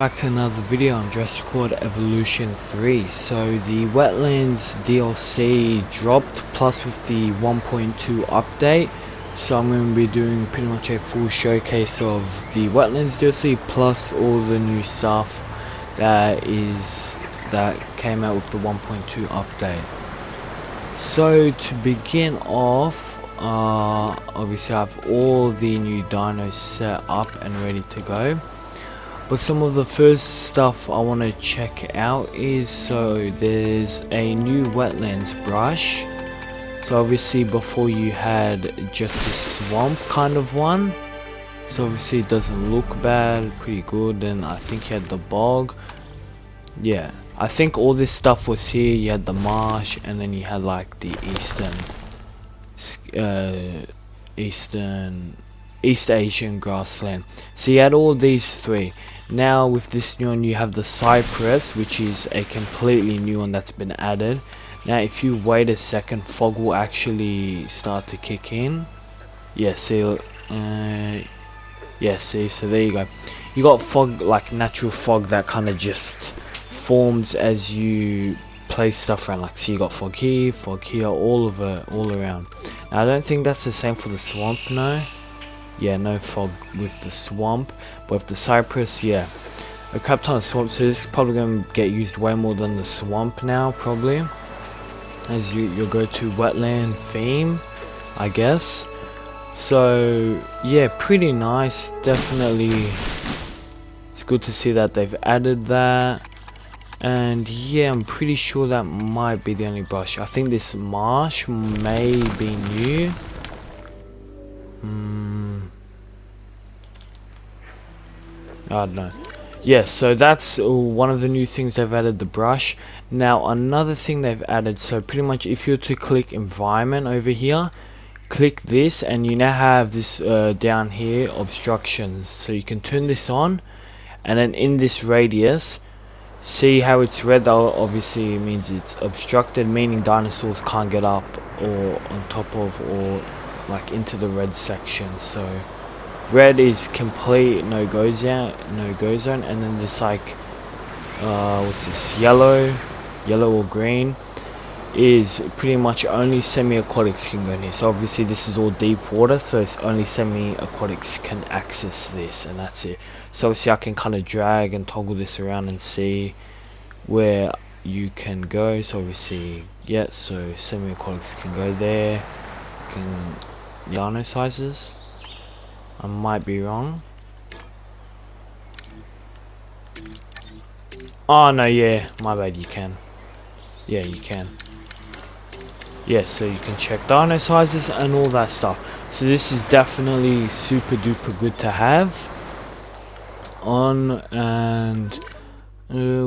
Back to another video on Jurassic World Evolution 3. So the Wetlands DLC dropped, plus with the 1.2 update. So I'm going to be doing pretty much a full showcase of the Wetlands DLC plus all the new stuff that came out with the 1.2 update. So to begin off, obviously I have all the new dinos set up and ready to go. But some of the first stuff I want to check out is, so there's a new wetlands brush. So obviously before you had just a swamp kind of one. So obviously it doesn't look bad, pretty good. And I think you had the bog. Yeah, I think all this stuff was here. You had the marsh, and then you had like the East Asian grassland. So you had all these three. Now with this new one you have the cypress, which is a completely new one that's been added. Now if you wait a second, fog will actually start to kick in. Yeah, see, so there you go. You got fog, like natural fog that kind of just forms as you place stuff around. Like, so you got fog here, all around. Now I don't think that's the same for the swamp, no. Yeah, no fog with the swamp, but with the cypress, yeah, a crap ton of swamp. So this is probably going to get used way more than the swamp now, probably, as your go-to wetland theme, I guess. So yeah, pretty nice. Definitely, it's good to see that they've added that. And yeah, I'm pretty sure that might be the only brush. I think this marsh may be new. I don't know. Yeah, so that's one of the new things they've added, the brush. Now another thing they've added, so pretty much if you were to click environment over here, click this, and you now have this down here, obstructions. So you can turn this on, and then in this radius, see how it's red? That obviously means it's obstructed, meaning dinosaurs can't get up or on top of or like into the red section. So red is complete no-go zone, and then this like what's this, yellow or green is pretty much only semi-aquatics can go in here. So obviously this is all deep water, so it's only semi-aquatics can access this, and that's it. So obviously I can kind of drag and toggle this around and see where you can go. So obviously, yeah, so semi-aquatics can go there. Can dino sizes, I might be wrong. Oh no, yeah, my bad, you can. Yeah, you can. Yeah, so you can check dino sizes and all that stuff. So this is definitely super duper good to have on. And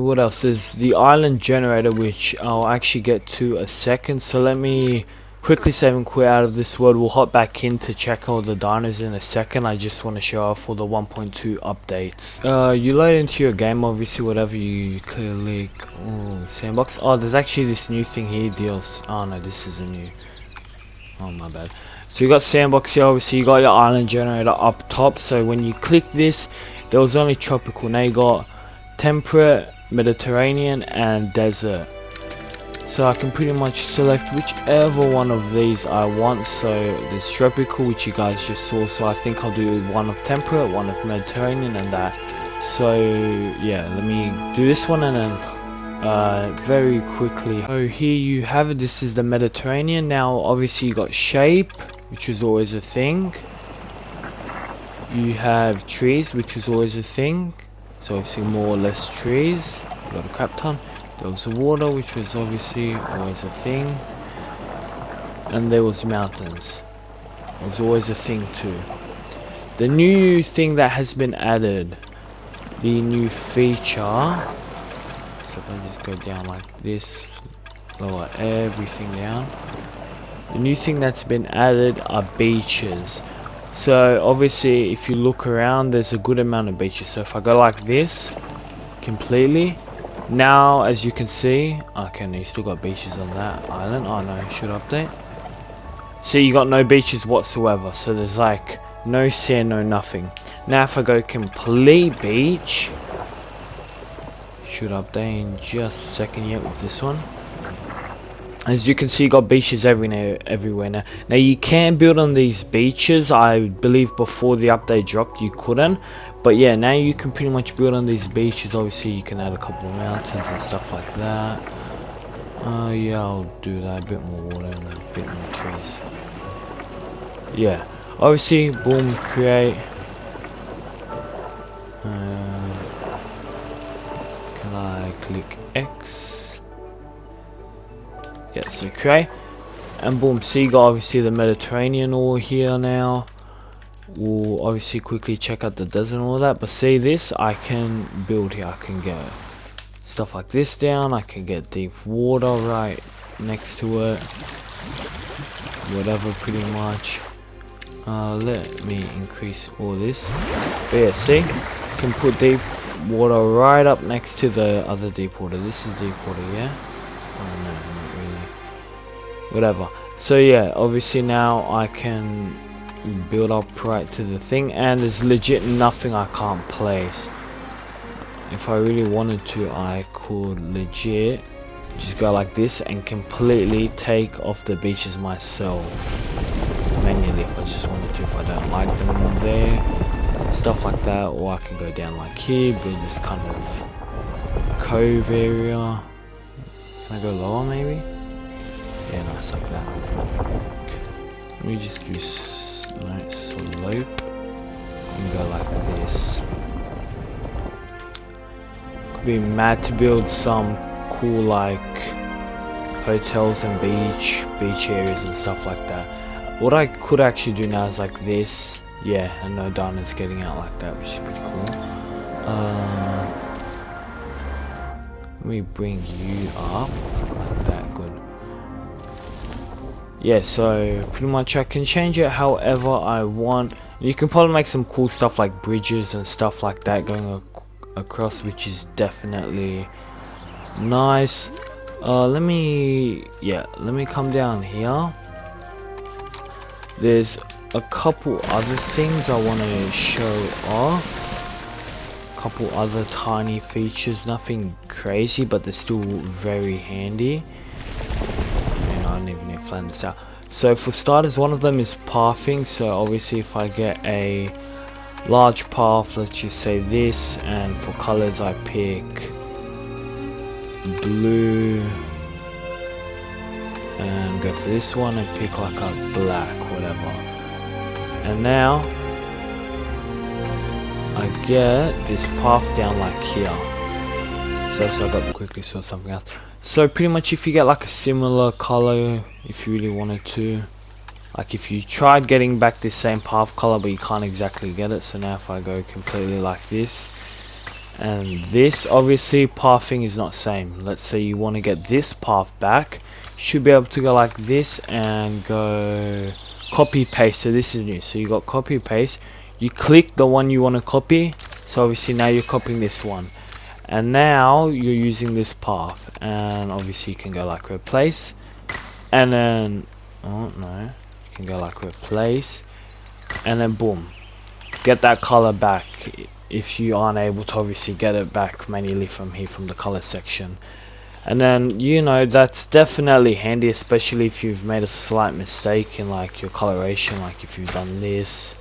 what else is the island generator, which I'll actually get to a second. So let me quickly save and quit out of this world. We'll hop back in to check all the dinos in a second. I just want to show off all the 1.2 updates. You load into your game, obviously whatever you click. Oh, sandbox. Oh, there's actually this new thing here, deals. Oh no, this is a new. Oh my bad. So you got sandbox here, obviously you got your island generator up top. So when you click this, there was only tropical. Now you got temperate, Mediterranean, and desert. So I can pretty much select whichever one of these I want. So there's tropical, which you guys just saw, so I think I'll do one of temperate, one of Mediterranean, and that. So yeah, let me do this one, and then very quickly, so here you have it. This is the Mediterranean. Now obviously you got shape, which is always a thing. You have trees, which is always a thing. So obviously more or less trees. You got a crap ton. There was water, which was obviously always a thing. And there was mountains. It was always a thing too. The new thing that has been added, the new feature. So if I just go down like this, lower everything down. The new thing that's been added are beaches. So obviously if you look around, there's a good amount of beaches. So if I go like this completely, now as you can see, okay, no, you still got beaches on that island. Oh no, should update. See, you got no beaches whatsoever. So there's like no sand, no nothing. Now if I go complete beach, should update in just a second yet with this one. As you can see, you got beaches everywhere now. Now you can build on these beaches. I believe before the update dropped you couldn't, but yeah, now you can pretty much build on these beaches. Obviously you can add a couple of mountains and stuff like that. Yeah, I'll do that. A bit more water and a bit more trees. Yeah, obviously, boom, create. Can I click X? Yeah, so create, and boom, so you got obviously the Mediterranean all here now. We'll obviously quickly check out the desert and all that, but see this, I can build here. I can get stuff like this down. I can get deep water right next to it, whatever, pretty much. Let me increase all this. But yeah, see, can put deep water right up next to the other deep water. This is deep water, yeah. Oh no, not really. Whatever. So yeah, obviously now I can build up right to the thing, and there's legit nothing I can't place. If I really wanted to, I could legit just go like this and completely take off the beaches myself manually if I just wanted to, if I don't like them there, stuff like that. Or I can go down like here, build this kind of cove area. Can I go lower maybe? Yeah, nice, like that. Let me just do slope and go like this. Could be mad to build some cool like hotels and beach areas and stuff like that. What I could actually do now is like this. Yeah, and no diamonds getting out like that, which is pretty cool. Let me bring you up like that. Good. Yeah, so pretty much I can change it however I want. You can probably make some cool stuff like bridges and stuff like that going across, which is definitely nice. Let me come down here. There's a couple other things I want to show off. Couple other tiny features, nothing crazy, but they're still very handy. I don't even need to plan this out. So for starters, one of them is pathing. So obviously if I get a large path, let's just say this, and for colors I pick blue and go for this one and pick like a black, whatever. And now I get this path down like here. So I got to quickly sort something else. So pretty much if you get like a similar color, if you really wanted to, like if you tried getting back this same path color but you can't exactly get it. So now if I go completely like this and this, obviously pathing is not same. Let's say you want to get this path back, you should be able to go like this and go copy paste. So this is new. So you got copy paste, you click the one you want to copy. So obviously now you're copying this one. And now you're using this path, and obviously you can go like replace, and then oh no, you can go like replace, and then boom, get that color back if you aren't able to obviously get it back manually from here from the color section. And then that's definitely handy, especially if you've made a slight mistake in like your coloration, like if you've done this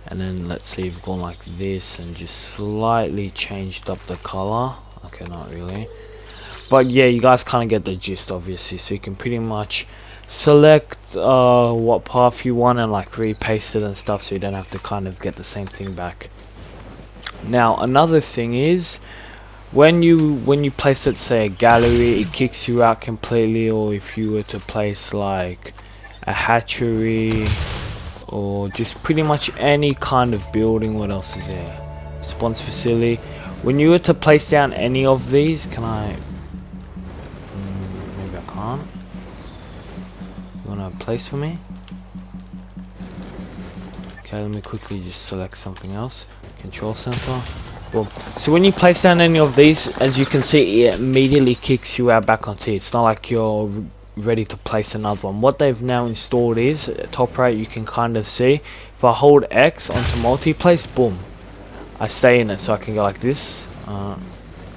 and then let's say you've gone like this and just slightly changed up the color. Okay, not really, but yeah, you guys kind of get the gist obviously. So you can pretty much select what path you want and like repaste it and stuff, so you don't have to kind of get the same thing back. Now another thing is when you place, let's say, a gallery, it kicks you out completely. Or if you were to place like a hatchery, or just pretty much any kind of building, what else is there, response facility, when you were to place down any of these, can I maybe I can't. You want to place for me? Okay, let me quickly just select something else. Control center. Boom. So when you place down any of these, as you can see, it immediately kicks you out back onto it. It's not like you're ready to place another one. What they've now installed is top right, you can kind of see if I hold X onto multi-place, boom, I stay in it. So I can go like this,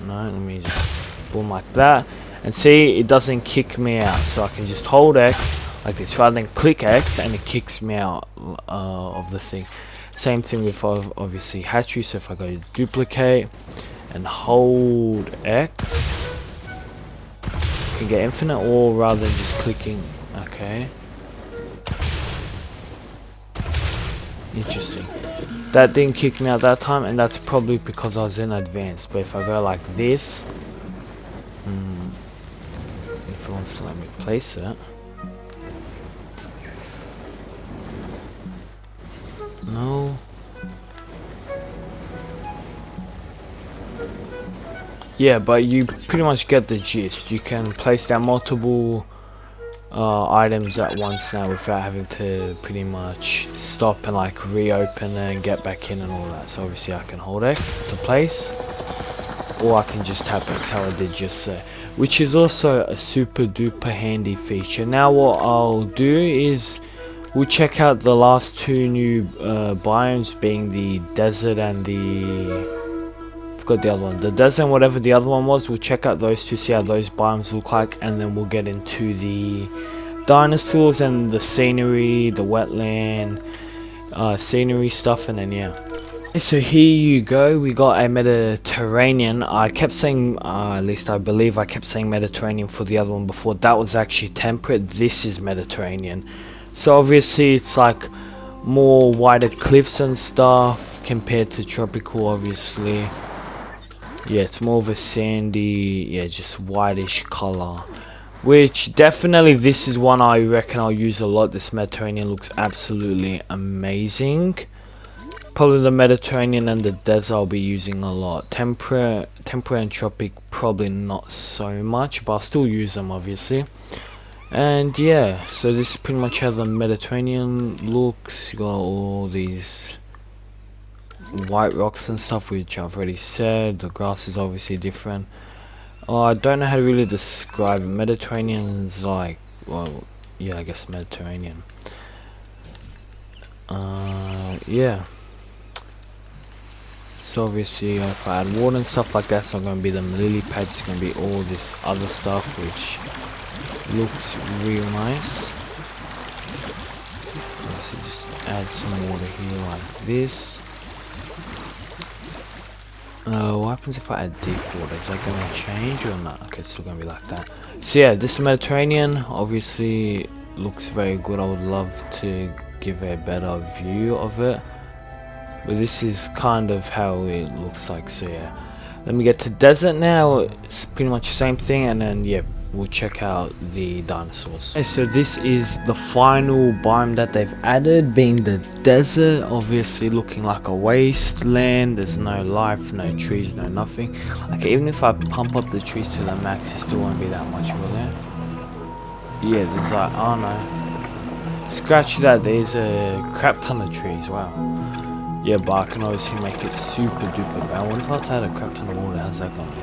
No, let me just boom like that. And see, it doesn't kick me out. So I can just hold X like this rather than click X and it kicks me out of the thing. Same thing with obviously hatchery. So if I go to duplicate and hold X, I can get infinite ore rather than just clicking. Okay. Interesting. That didn't kick me out that time, and that's probably because I was in advanced. But if I go like this, if it wants to let me place it, no. Yeah, but you pretty much get the gist. You can place down multiple items at once now without having to pretty much stop and like reopen and get back in and all that. So obviously I can hold X to place, or I can just tap X how I did just there, which is also a super duper handy feature. Now what I'll do is we'll check out the last two new biomes, being the desert and the got the other one, the desert and whatever the other one was. We'll check out those two, see how those biomes look like, and then we'll get into the dinosaurs and the scenery, the wetland scenery stuff, and then yeah. So here you go, we got a Mediterranean. I kept saying, at least I believe I kept saying Mediterranean for the other one before. That was actually temperate. This is Mediterranean. So obviously it's like more wider cliffs and stuff compared to tropical, obviously. Yeah, it's more of a sandy, yeah, just whitish color. Which definitely this is one I reckon I'll use a lot. This Mediterranean looks absolutely amazing. Probably the Mediterranean and the desert I'll be using a lot. Temperate and tropic probably not so much, but I'll still use them obviously. And yeah, so this is pretty much how the Mediterranean looks. You got all these white rocks and stuff, which I've already said. The grass is obviously different. I don't know how to really describe it. Mediterranean's like, well, yeah, I guess Mediterranean. Yeah. So obviously if I add water and stuff like that, it's not going to be the lily pads, it's going to be all this other stuff which looks real nice. So just add some water here like this. What happens if I add deep water? Is that going to change or not? Okay, it's still going to be like that. So yeah, this Mediterranean obviously looks very good. I would love to give a better view of it, but this is kind of how it looks like. So yeah, let me get to desert now. It's pretty much the same thing, and then yeah, we'll check out the dinosaurs. Okay, so this is the final biome that they've added, being the desert. Obviously looking like a wasteland. There's no life, no trees, no nothing. Okay, even if I pump up the trees to the max, it still won't be that much, will there? Yeah, there's like, oh no, scratch that, there's a crap ton of trees. Wow. Yeah, but I can obviously make it super duper bad. I wonder if I had a crap ton of water, how's that gonna be?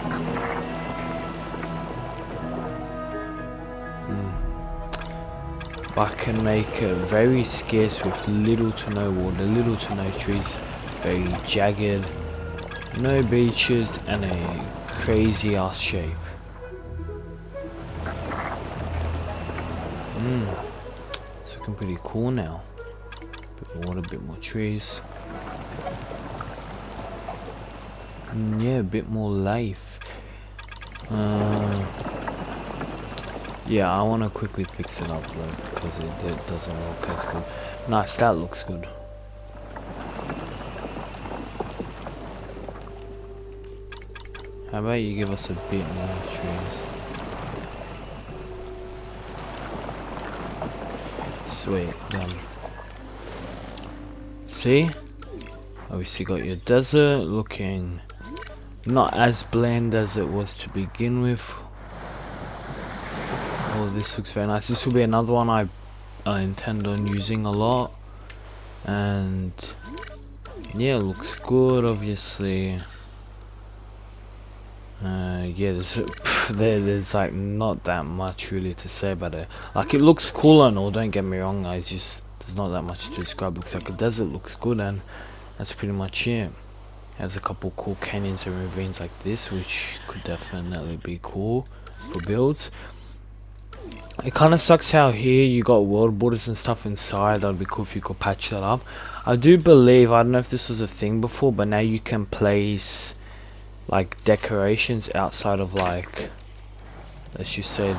I can make it very scarce with little to no water, little to no trees, very jagged, no beaches, and a crazy ass shape. It's looking pretty cool now. Bit more water, a bit more trees. Yeah, a bit more life. Yeah, I want to quickly fix it up though, because it doesn't look as good. Nice, that looks good. How about you give us a bit more trees? Sweet, done. See? Obviously got your desert looking not as bland as it was to begin with. Oh, this looks very nice. This will be another one I intend on using a lot. And yeah, it looks good obviously. Yeah, there's like not that much really to say about it. Like, it looks cool and all, don't get me wrong, it's just there's not that much to describe. Looks like a desert, looks good, and that's pretty much it. Has a couple cool canyons and ravines like this, which could definitely be cool for builds. It kind of sucks how here you got world borders and stuff inside. That'd be cool if you could patch that up. I do believe, I don't know if this was a thing before, but now you can place like decorations outside of, like, let's just say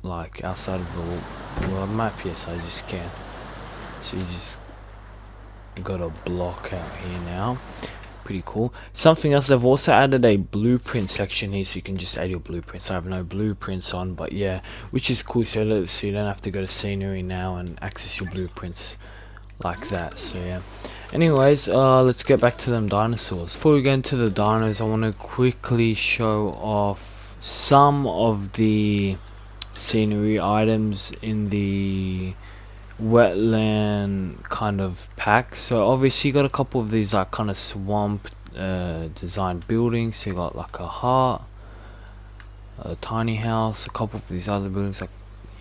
like outside of the world map. Yes, I just can. So you just got a block out here now. Pretty cool. Something else, they've also added a blueprint section here, so you can just add your blueprints. I have no blueprints on, but yeah, which is cool, so you don't have to go to scenery now and access your blueprints like that. So yeah, anyways, let's get back to them dinosaurs. Before we get into the dinos, I want to quickly show off some of the scenery items in the wetland kind of pack. So obviously you got a couple of these like kind of swamp designed buildings. So you got like a hut, a tiny house, a couple of these other buildings, like,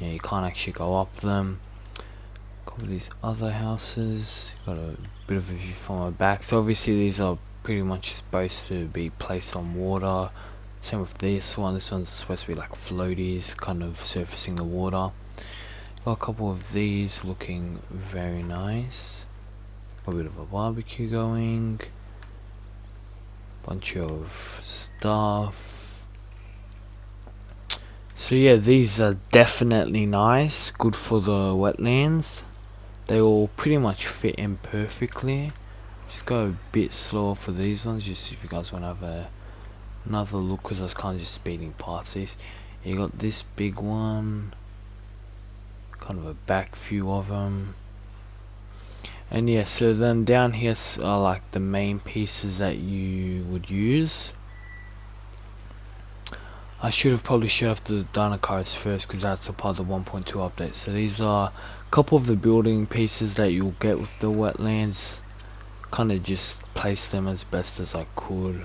yeah, you can't actually go up them. A couple of these other houses, you got a bit of a view from my back. So obviously these are pretty much supposed to be placed on water. Same with this one. This one's supposed to be like floaties, kind of surfacing the water. Got a couple of these looking very nice. A bit of a barbecue going. Bunch of stuff. So yeah, these are definitely nice. Good for the wetlands. They all pretty much fit in perfectly. Just go a bit slower for these ones, just if you guys want to have another look, because I was kind of just speeding past these. You got this big one. Kind of a back view of them. And yeah, so then down here are like the main pieces that you would use. I should have probably showed off the dino cars first, because that's a part of the 1.2 update. So these are a couple of the building pieces that you'll get with the wetlands. Kind of just place them as best as I could.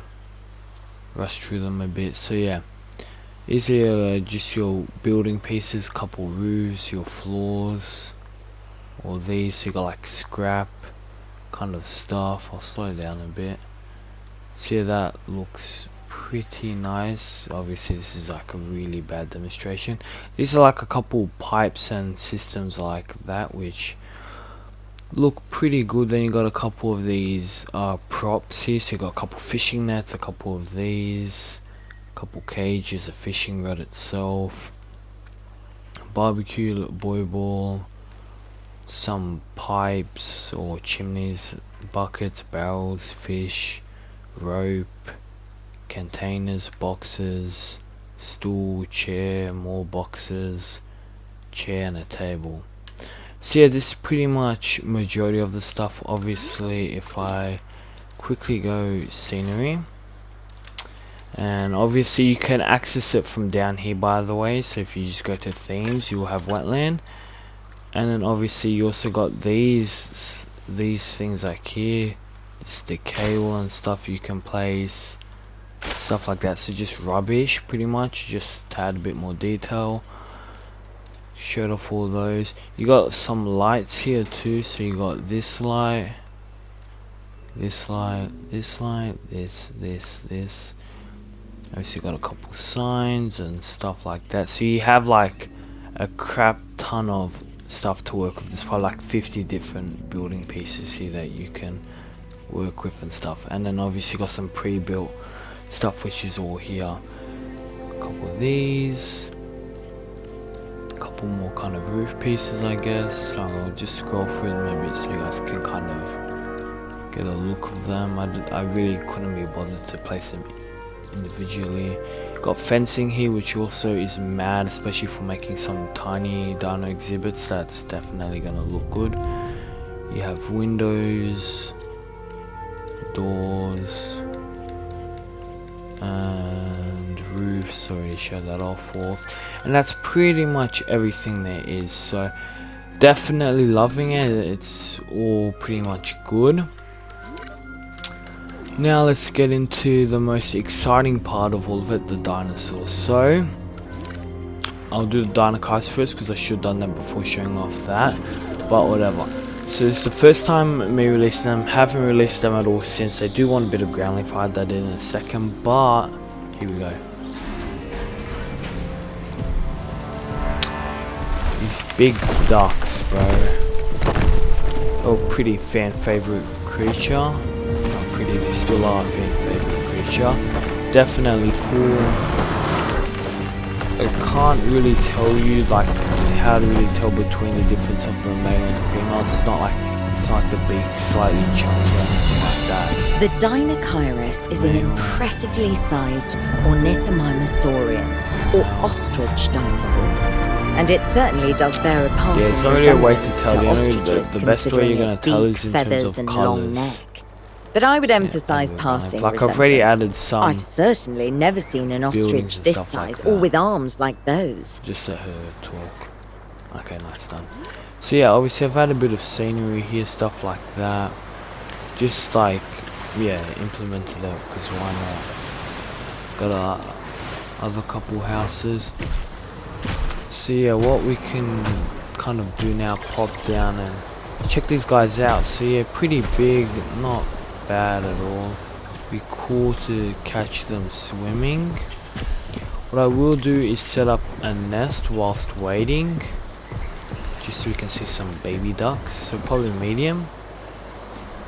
Rush through them a bit. So yeah, these are just your building pieces, couple roofs, your floors. All these, so you got like scrap kind of stuff. I'll slow down a bit. See, that looks pretty nice. Obviously this is like a really bad demonstration. These are like a couple pipes and systems like that, which look pretty good. Then you got a couple of these props here. So you got a couple fishing nets, a couple of these, a couple cages, a fishing rod itself, barbecue boy ball, some pipes or chimneys, buckets, barrels, fish, rope, containers, boxes, stool, chair, more boxes, chair, and a table. So yeah, this is pretty much majority of the stuff. Obviously, if I quickly go scenery, and obviously you can access it from down here, by the way. So if you just go to themes, you'll have wetland. And then obviously you also got these things like here. It's the cable and stuff you can place, stuff like that. So just rubbish pretty much, just to add a bit more detail. Showed off all those. You got some lights here too. So you got this light, this light, this light, this. Obviously got a couple signs and stuff like that. So you have like a crap ton of stuff to work with. There's probably like 50 different building pieces here that you can work with and stuff. And then obviously got some pre-built stuff, which is all here. A couple of these, a couple more kind of roof pieces, I guess. So I'll just scroll through them a bit so you guys can kind of get a look of them. I really couldn't be bothered to place them individually. Got fencing here, which also is mad, especially for making some tiny dino exhibits. That's definitely gonna look good. You have windows, doors, and roofs. Already showed that off. Walls, and that's pretty much everything there is. So definitely loving it. It's all pretty much good. Now let's get into the most exciting part of all of it, the dinosaurs. So I'll do the dino cars first, because I should have done that before showing off that, but whatever. So this is the first time me releasing them. Haven't released them at all since. They do want a bit of ground leaf. I'll add that in a second, but here we go. These big ducks, bro. Oh, pretty fan favorite creature. Not pretty, they still are a fan favorite creature. Definitely cool. I can't really tell you like how to really tell between the difference of the male and the female. It's not like the beak slightly chunky or anything like that. The Dinocyrus is an impressively sized ornithomimosaurian, or ostrich dinosaur, and it certainly does bear a passing Yeah, it's not really a way to resemblance tell. to You know, ostriches, the best way you're considering gonna its tell beak, is in terms feathers, of and long colours. neck. But I would emphasize Yeah, passing like resemblance. I've already added some I've certainly never seen an buildings ostrich and this stuff like size, or that. with arms like those. Just let her talk. Okay, nice, done. So yeah, obviously I've had a bit of scenery here, stuff like that. Just like, yeah, implemented that because why not? Got a other couple houses. So yeah, what we can kind of do now, pop down and check these guys out. So yeah, pretty big, not bad at all. Be cool to catch them swimming. What I will do is set up a nest whilst waiting, just so we can see some baby ducks. So probably medium.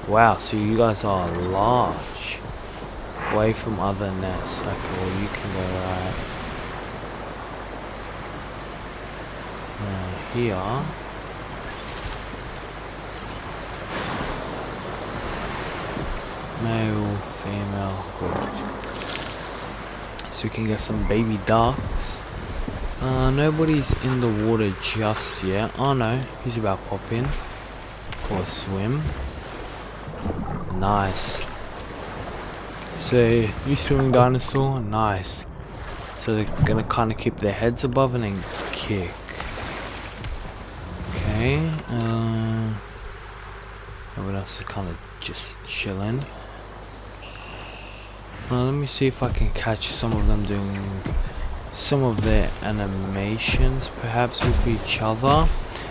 Wow, so you guys are large. Away from other nests. Okay, well you can go right here. Male, female, good. So we can get some baby ducks. Nobody's in the water just yet. Oh no, he's about to pop in for a swim. Nice. So, new swimming dinosaur, nice. So they're gonna kind of keep their heads above and then kick. Okay. Everyone else is kind of just chilling. Let me see if I can catch some of them doing some of their animations, perhaps with each other.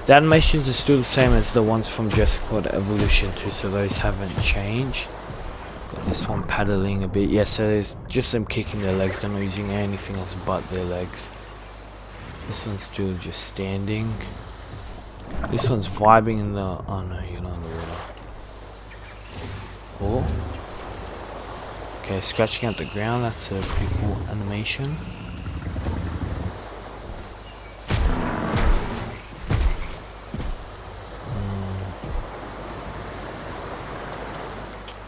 The animations are still the same as the ones from Jurassic Evolution 2, so those haven't changed. Got this one paddling a bit. Yeah, so there's just them kicking their legs. They're not using anything else but their legs. This one's still just standing. This one's vibing in the... Oh no, you're not in the water. Oh. Okay, scratching at the ground. That's a pretty cool animation.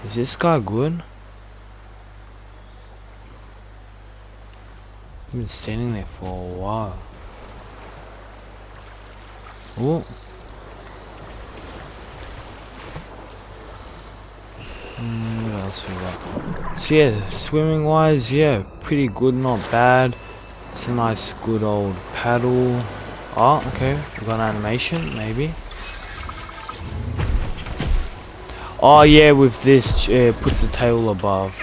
Is this guy good? I've been standing there for a while. Oh. What else we got? So yeah, swimming wise, yeah, pretty good, not bad. It's a nice, good old paddle. Oh, okay, we got an animation, maybe. Oh yeah, with this, puts the tail above.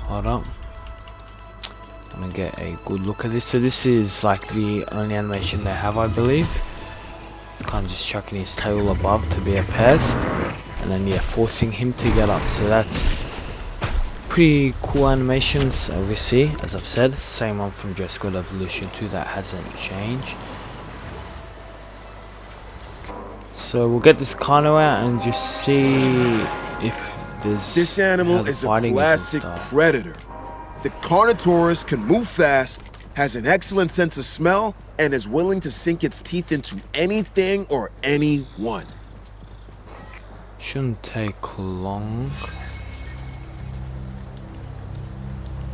Hold up. I'm gonna get a good look at this. So this is like the only animation they have, I believe. It's kind of just chucking his tail above to be a pest. And then yeah, forcing him to get up. So that's pretty cool animations, obviously, as I've said. Same one from Jurassic Evolution 2, that hasn't changed. So we'll get this Kano out and just see if there's... This animal is a classic predator. The Carnotaurus can move fast, has an excellent sense of smell, and is willing to sink its teeth into anything or anyone. Shouldn't take long.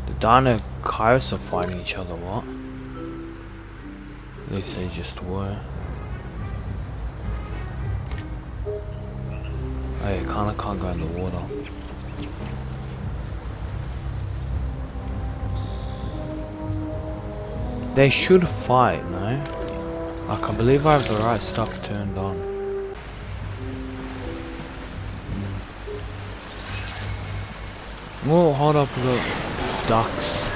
The Dinocyrus are fighting each other, what? At least they just were. Oh yeah, kinda can't go in the water. They should fight, no? Like, I believe I have the right stuff turned on. Well, hold up, we got ducks.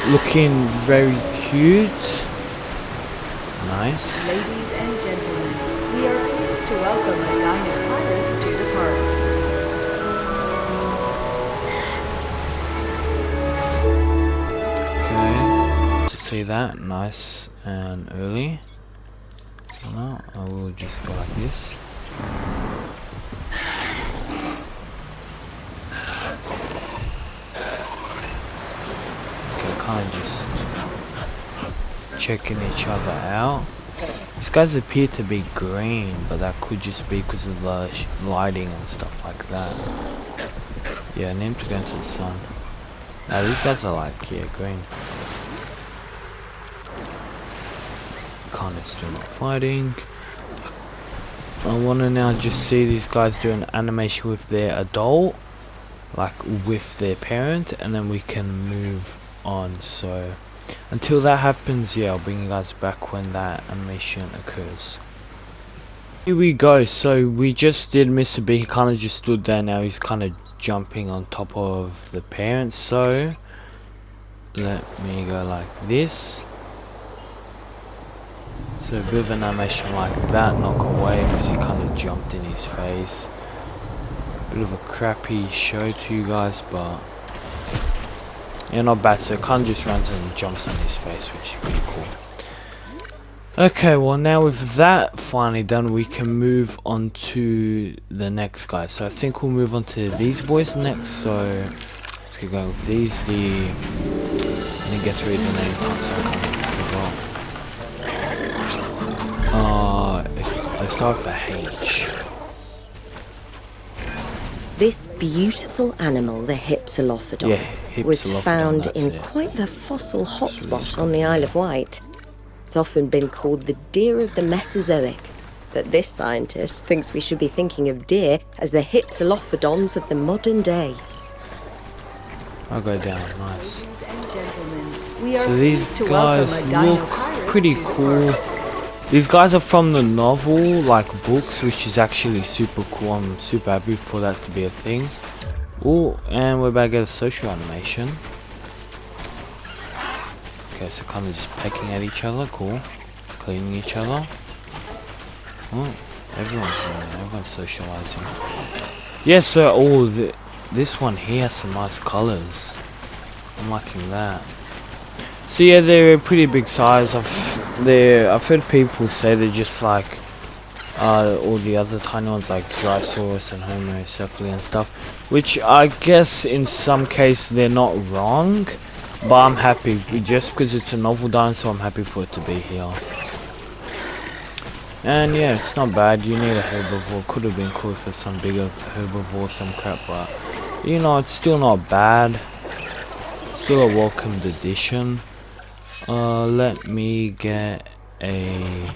Looking very cute. Nice. Ladies and gentlemen, We are pleased to welcome a Dino to the park. Okay, to see that, nice and early. No, I will just go like this. Okay, kind of just checking each other out. These guys appear to be green, but that could just be because of the lighting and stuff like that. Yeah, I need to go into the sun. Now these guys are like, yeah, green. Kind of still not fighting. I want to now just see these guys do an animation with their adult, like with their parent, and then we can move on. So until that happens, yeah, I'll bring you guys back when that animation occurs. Here we go. So we just did Mr. B. He kind of just stood there. Now he's kind of jumping on top of the parents. So let me go like this. So a bit of an animation like that, knock away because he kind of jumped in his face. Bit of a crappy show to you guys, but yeah, not bad. So it kind of just runs and jumps on his face, which is pretty cool. Okay, well now with that finally done, we can move on to the next guy. So I think we'll move on to these boys next. So let's get going with these. I didn't get to read the name, so I kind of forgot. They start with a H. This beautiful animal, the Hypsilophodon, Yeah, was Hypsilophodon, found that's in it. quite the fossil hotspot on the Isle of Wight. It's often been called the deer of the Mesozoic, but this scientist thinks we should be thinking of deer as the Hypsilophodons of the modern day. I'll go down, nice. Ladies and gentlemen, we are So these pleased to welcome guys a Dino look Pirates pretty to the cool. park. These guys are from the novel, like books, which is actually super cool. I'm super happy for that to be a thing. Oh, and we're about to get a social animation. Okay, so kind of just pecking at each other, cool. Cleaning each other. Oh, everyone's socializing. Yeah, so this one here has some nice colors. I'm liking that. So yeah, they're a pretty big size. I've heard people say they're just like all the other tiny ones like Drysaurus and Homocephaly and stuff, which I guess in some case they're not wrong, but I'm happy just because it's a novel dinosaur. I'm happy for it to be here. And yeah, it's not bad. You need a herbivore. Could have been cool for some bigger herbivore, some crap, but you know, it's still not bad. Still a welcomed addition. Let me get a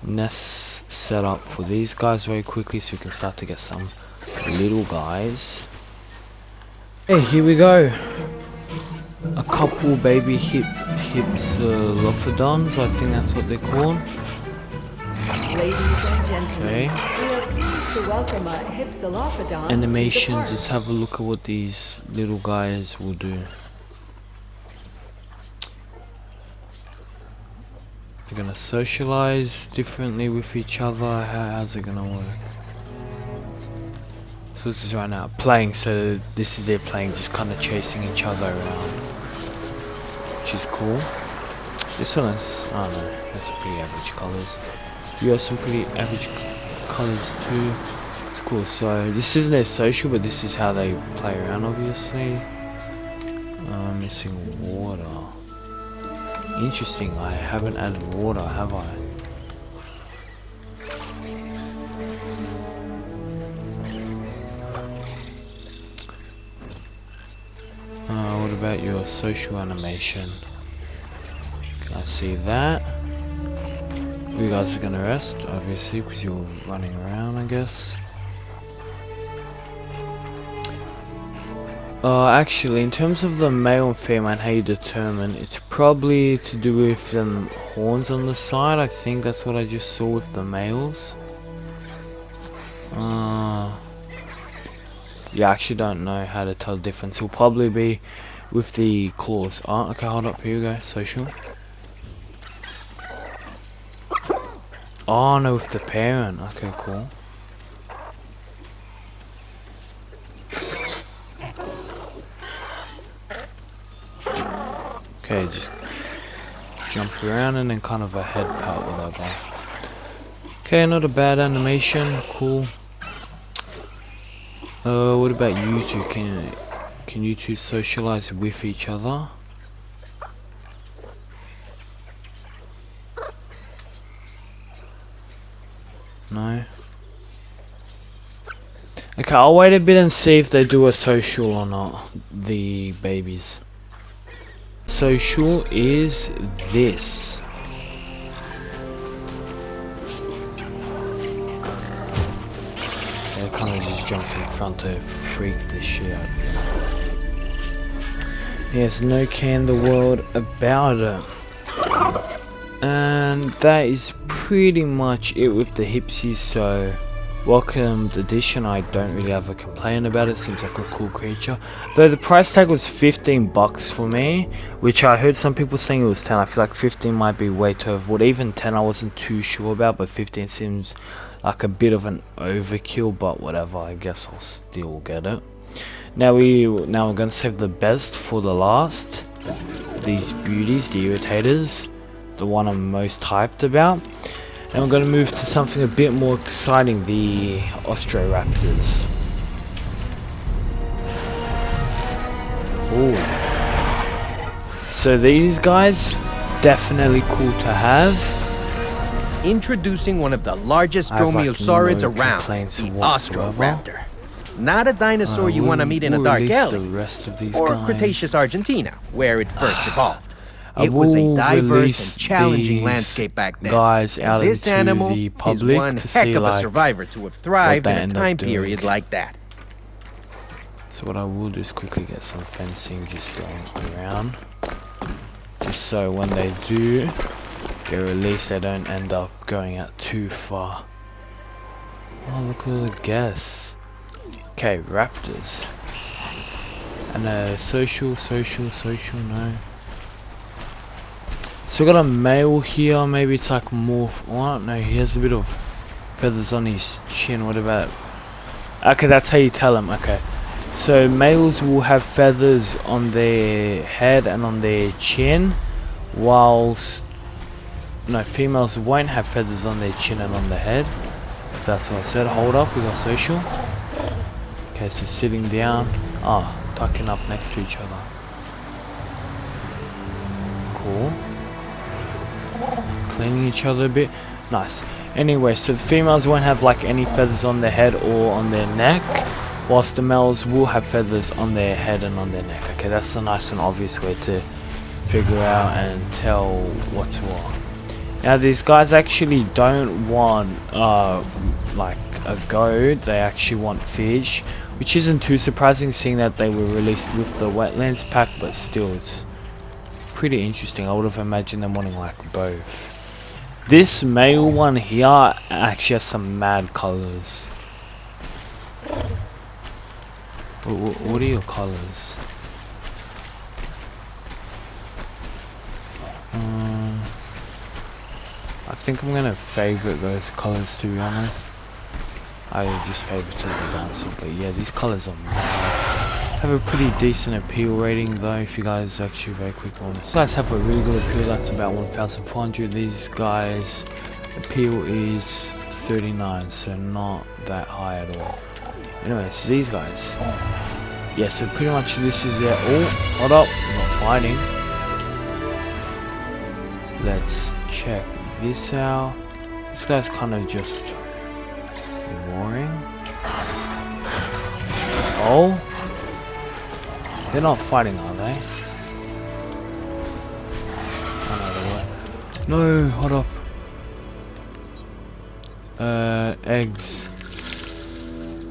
nest set up for these guys very quickly so we can start to get some little guys. Hey, here we go. A couple baby Hypsilophodons, I think that's what they're called. Ladies and gentlemen, Okay. we are pleased to welcome a Hypsilophodon Animations, to the let's park. have a look at what these little guys will do. They're gonna socialize differently with each other. How's it gonna work? So this is right now playing, so this is their playing, just kind of chasing each other around, which is cool. This one is, I don't know, has some pretty average colors. You have some pretty average colors too. It's cool. So this isn't their social, but this is how they play around, obviously. Missing water. Interesting, I haven't added water, have I? What about your social animation? Can I see that? You guys are gonna rest, obviously, because you're running around, I guess. Actually, in terms of the male and female and how you determine, it's probably to do with them horns on the side. I think that's what I just saw with the males. Yeah, I actually don't know how to tell the difference. It'll probably be with the claws. Oh, okay, hold up, here we go, social. Oh no, with the parent. Okay, cool. Okay, just jump around and then kind of a head pat, whatever. Okay, not a bad animation. Cool. What about you two? Can you two socialize with each other? No. Okay, I'll wait a bit and see if they do a social or not. The babies. Social is this. They kind of just jump in front to freak the shit out of you. Yes, no care in the world about it. And that is pretty much it with the Hipsies, so welcomed addition. I don't really have a complaint about it. Seems like a cool creature, though the price tag was 15 bucks for me, which I heard some people saying it was 10. I feel like 15 might be way too overboard. Even 10 I wasn't too sure about, but 15 seems like a bit of an overkill, but whatever, I guess I'll still get it. Now we're gonna save the best for the last. These beauties, the irritators, the one I'm most hyped about. And we're going to move to something a bit more exciting, the Ostroraptors. Ooh. So these guys, definitely cool to have. Introducing one of the largest dromaeosaurids around, the Ostroraptor. Not a dinosaur you want to meet in a dark alley, or guys. Cretaceous Argentina, where it first evolved. It was a diverse and challenging landscape back then. Guys out this into animal the public is one to heck see, of a like, survivor to have thrived what they in a end up time doing. period like that. So what I will do is quickly get some fencing just going around, just so when they do get released they don't end up going out too far. Oh, look at all the guests. Okay, raptors. And social, no. So we got a male here, maybe it's like more, oh no, he has a bit of feathers on his chin. What about, okay, that's how you tell him. Okay, so males will have feathers on their head and on their chin, whilst no, females won't have feathers on their chin and on their head, if that's what I said. Hold up, we got social. Okay, so sitting down, tucking up next to each other. Cool. Cleaning each other a bit. Nice. Anyway, so the females won't have like any feathers on their head or on their neck, whilst the males will have feathers on their head and on their neck. Okay, that's a nice and obvious way to figure out and tell what's what. Now these guys actually don't want like a goat, they actually want fish, which isn't too surprising seeing that they were released with the Wetlands pack, but still it's pretty interesting. I would have imagined them wanting like both. This male one here actually has some mad colors. What are your colors? I think I'm gonna favorite those colors, to be honest. I just favorited the dinosaur, but yeah, these colors are mad. Have a pretty decent appeal rating though, if you guys actually very quick on this. These guys have a really good appeal, that's about 1,400. These guys appeal is 39, so not that high at all. Anyway, so these guys, yeah, so pretty much this is it. Oh, hold up, not fighting. Let's check this out. This guy's kind of just roaring. Oh, they're not fighting, are they? Oh no, no, hold up. Eggs.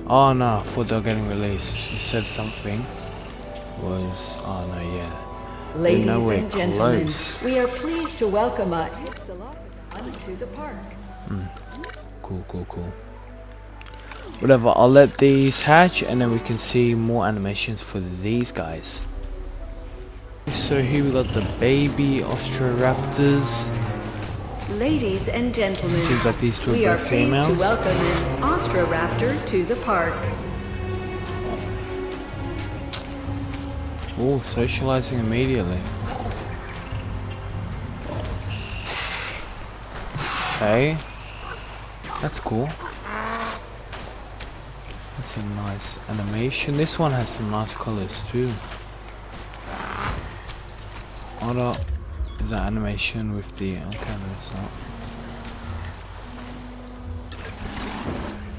Oh no, I thought they were getting released. You said something. Was, oh no, yeah. Ladies and gentlemen, we are pleased to welcome a to the park. Cool. Whatever, I'll let these hatch and then we can see more animations for these guys. So here we got the baby Ostroraptors. Ladies and gentlemen, Seems like these two we are are both pleased females. to welcome an Austroraptor to the park. Oh, socializing immediately. Okay. That's cool. That's a nice animation. This one has some nice colors too. Hold up. Is that animation with the... Okay, no, it's not.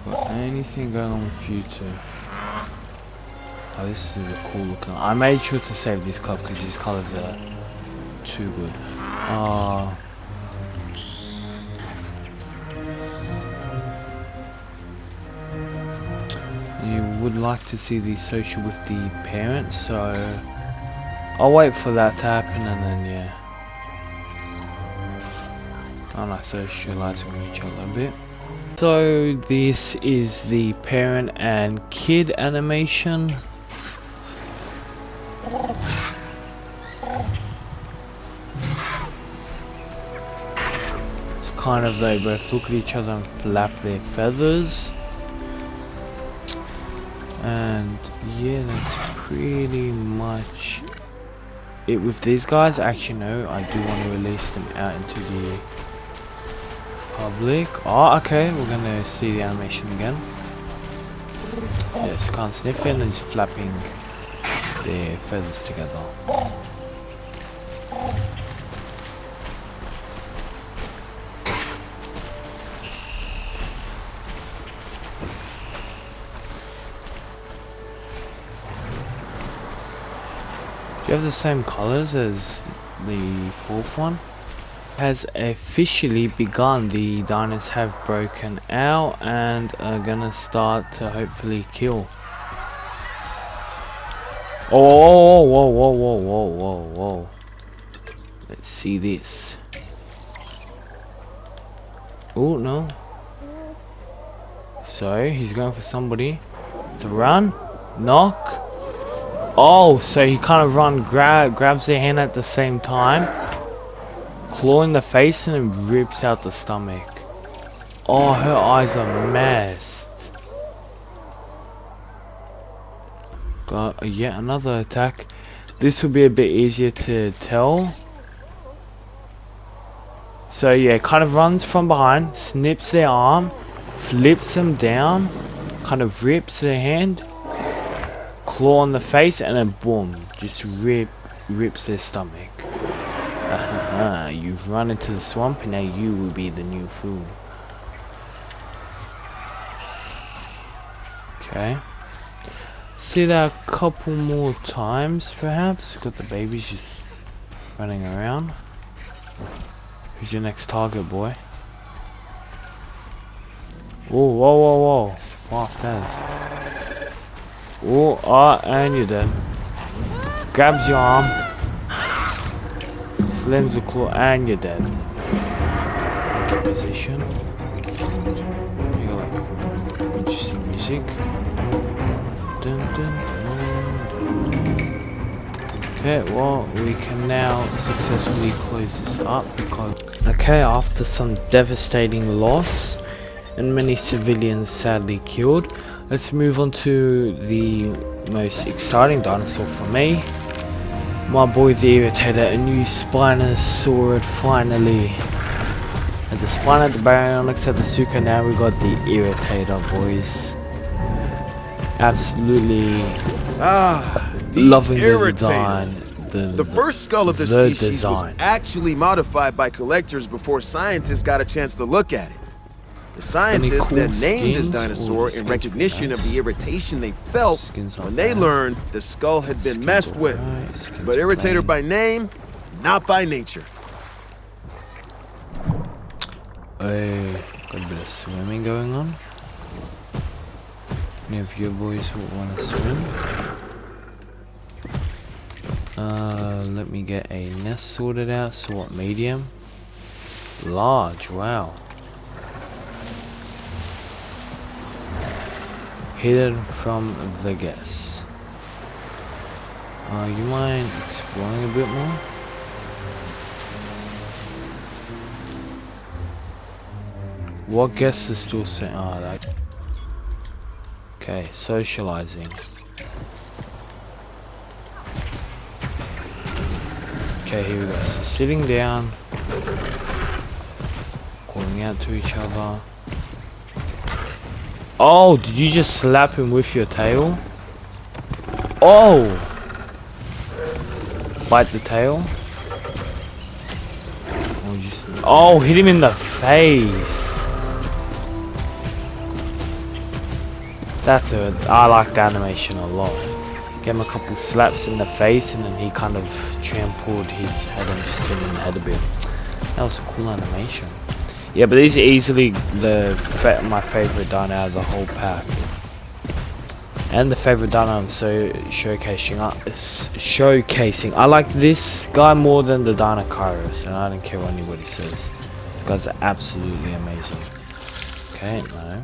Got anything going on with you two? Oh, this is a cool looking. I made sure to save this color because these colors are too good. You would like to see the social with the parents, so I'll wait for that to happen and then yeah. I like socializing with each other a bit. So this is the parent and kid animation. It's kind of they both look at each other and flap their feathers. And yeah, that's pretty much it with these guys. Actually no, I do want to release them out into the public. Oh, okay, we're gonna see the animation again. Yes, can't sniff it and just flapping their feathers together. Do you have the same colors as the fourth one? Has officially begun. The diners have broken out and are gonna start to hopefully kill. Oh, whoa, whoa, whoa, whoa, whoa, whoa. Let's see this. Oh, no. So, he's going for somebody to run. Knock. Oh, so he kind of grabs their hand at the same time. Claw in the face and then rips out the stomach. Oh, her eyes are messed. Got yet another attack. This will be a bit easier to tell. So yeah, kind of runs from behind, snips their arm, flips them down, kind of rips their hand, claw on the face, and then boom, just rips their stomach. You've run into the swamp and now you will be the new food. Okay. See that a couple more times perhaps. Got the babies just running around. Who's your next target, boy? Oh, whoa, whoa, whoa. Fast as. Oh, and you're dead. Grabs your arm. Slams a claw and you're dead. Funky position. You got like interesting music. Dun, dun, dun, dun. Okay, well, we can now successfully close this up because... Okay, after some devastating loss and many civilians sadly killed, let's move on to the most exciting dinosaur for me. My boy the Irritator, a new Spinosaurid finally. At the Spina, the Baryonyx, at the Suka, now we got the Irritator, boys. Absolutely loving the design. The first skull of the species was actually modified by collectors before scientists got a chance to look at it. The scientists then named this dinosaur in recognition of the irritation they felt when they learned the skull had been messed with. But Irritator by name, not by nature. Hey, got a bit of swimming going on. Any of you boys who want to swim? Let me get a nest sorted out. Sort medium. Large, wow. Hidden from the guests. You mind exploring a bit more? What guest is still saying? Oh, that. Okay, socializing. Okay, here we go. So sitting down, calling out to each other. Oh, did you just slap him with your tail? Oh! Bite the tail? Or just... Oh, hit him in the face! That's it. I like the animation a lot. Gave him a couple slaps in the face and then he kind of trampled his head and just hit him in the head a bit. That was a cool animation. Yeah, but these are easily my favorite dino out of the whole pack. And the favorite dino I'm showcasing. I like this guy more than the Dino Kairos, and I don't care what anybody says. These guys are absolutely amazing. Okay, no.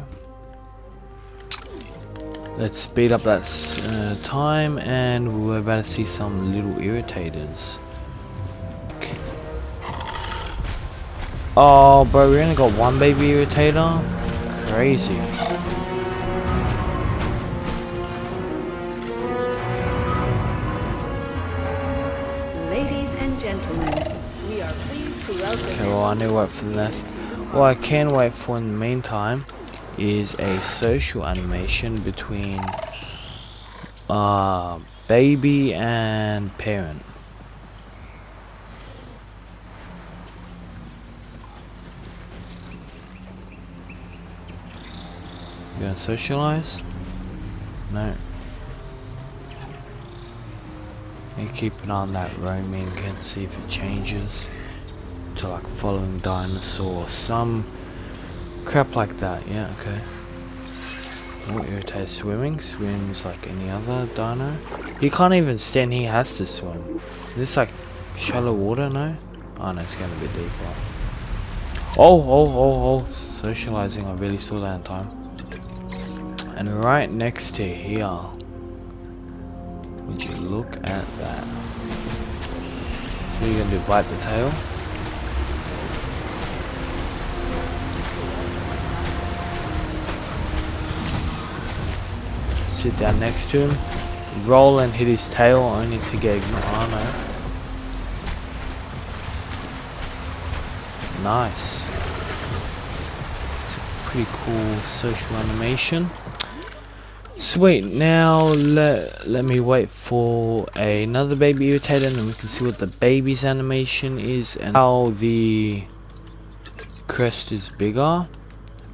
Let's speed up that time, and we're about to see some little irritators. Okay. Oh, bro, we only got one baby irritator? Crazy. Ladies and gentlemen, we are pleased to welcome. Okay, well, I need to wait for the next. What I can wait for in the meantime is a social animation between baby and parent. You gonna socialize? No. You keep an eye on that roaming and see if it changes to like following dinosaur or some crap like that. Yeah, okay. Oh, irritate swimming. Swims like any other dino. He can't even stand, he has to swim. Is this like shallow water? No? Oh no, it's gonna be deeper. Oh, socializing. I really saw that in time. And right next to here, would you look at that? What are you gonna do, bite the tail? Sit down next to him, roll and hit his tail only to get ignored. Oh no. Nice. It's a pretty cool social animation. Sweet, now let me wait for another baby irritator and then we can see what the baby's animation is and how the crest is bigger.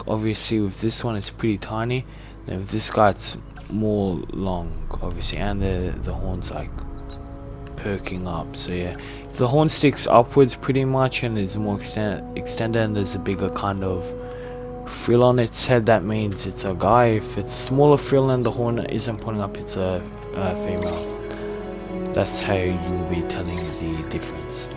Obviously with this one it's pretty tiny, then with this guy it's more long obviously, and the horn's like perking up. So yeah, if the horn sticks upwards pretty much and is more extended and there's a bigger kind of frill on its head, that means it's a guy. If it's a smaller frill and the horn isn't pointing up, it's a female. That's how you'll be telling the difference.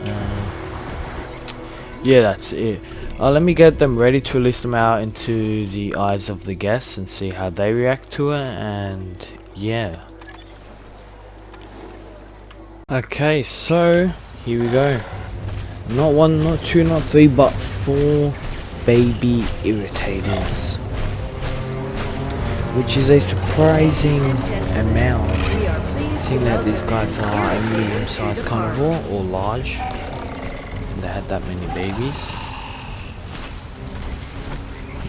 Yeah, that's it. Let me get them ready to release them out into the eyes of the guests and see how they react to it, and yeah. Okay, so here we go. Not one, not two, not three, but 4 baby irritators, which is a surprising amount, seeing that these guys are a medium-sized carnivore or large and they had that many babies.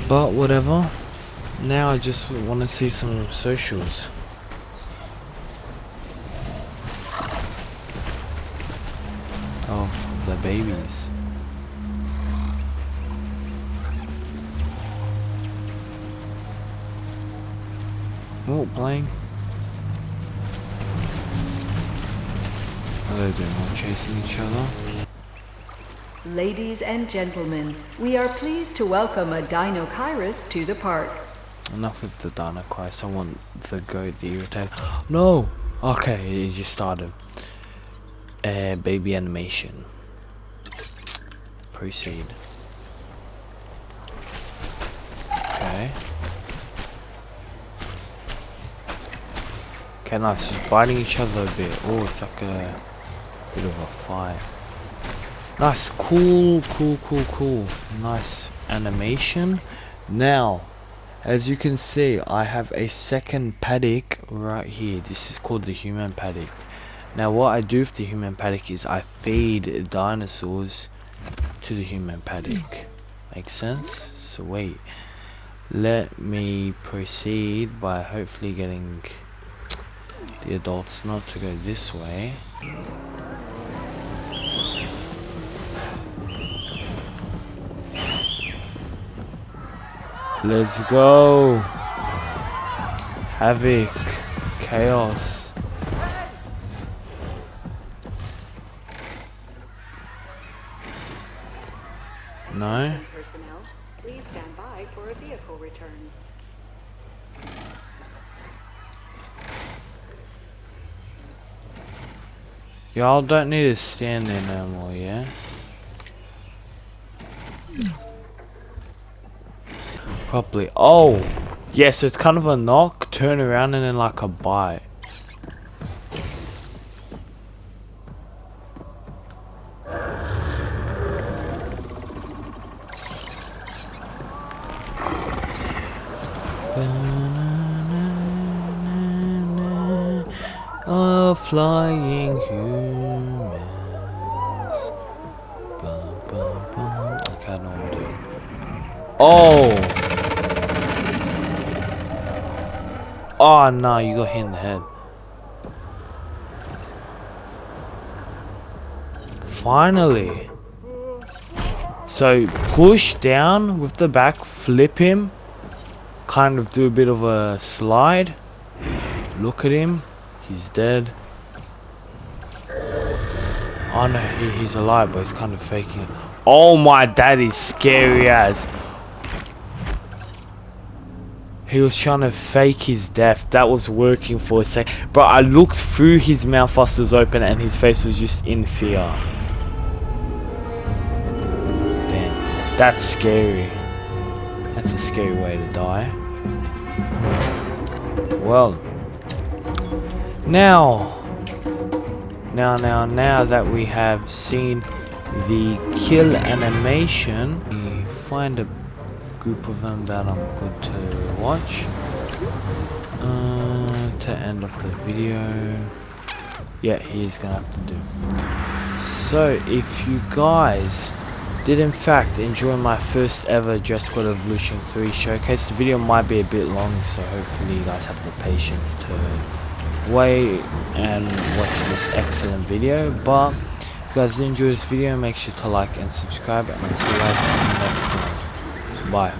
But whatever, now I just want to see some socials. Oh, the babies. Oh, playing. What are they doing? All chasing each other? Ladies and gentlemen, we are pleased to welcome a Dino-Kairos to the park. Enough with the Dino-Kairos, I want the goat, the irritator. No! Okay, it just started. Baby animation. Proceed. Okay. Okay, nice. Just biting each other a bit. Oh, it's like a bit of a fight. Nice, cool. Nice animation. Now, as you can see, I have a second paddock right here. This is called the human paddock. Now what I do with the human paddock is I feed dinosaurs to the human paddock. Makes sense? So wait, let me proceed by hopefully getting the adults not to go this way. Let's go. Havoc, chaos. No? Personnel, please stand by for a vehicle return. Y'all don't need to stand there no more, yeah? Properly. Oh! Yeah, so it's kind of a knock, turn around, and then like a bite. Oh, flying humans. Bum, bum, bum. Okay, I know what I'm doing. Oh! Oh no, you got hit in the head. Finally. So push down with the back, flip him, kind of do a bit of a slide. Look at him, he's dead. Oh no, he's alive, but he's kind of faking it. Oh my, that is scary as. He was trying to fake his death. That was working for a sec. But I looked through his mouth whilst it was open and his face was just in fear. Damn. That's scary. That's a scary way to die. Well. Now that we have seen the kill animation, we find a group of them that I'm good to watch to end off the video. Yeah, he's gonna have to do. So if you guys did in fact enjoy my first ever Jurassic World Evolution 3 showcase, the video might be a bit long, so hopefully you guys have the patience to wait and watch this excellent video. But if you guys did enjoy this video, make sure to like and subscribe, and I'll see you guys in the next one. Bye.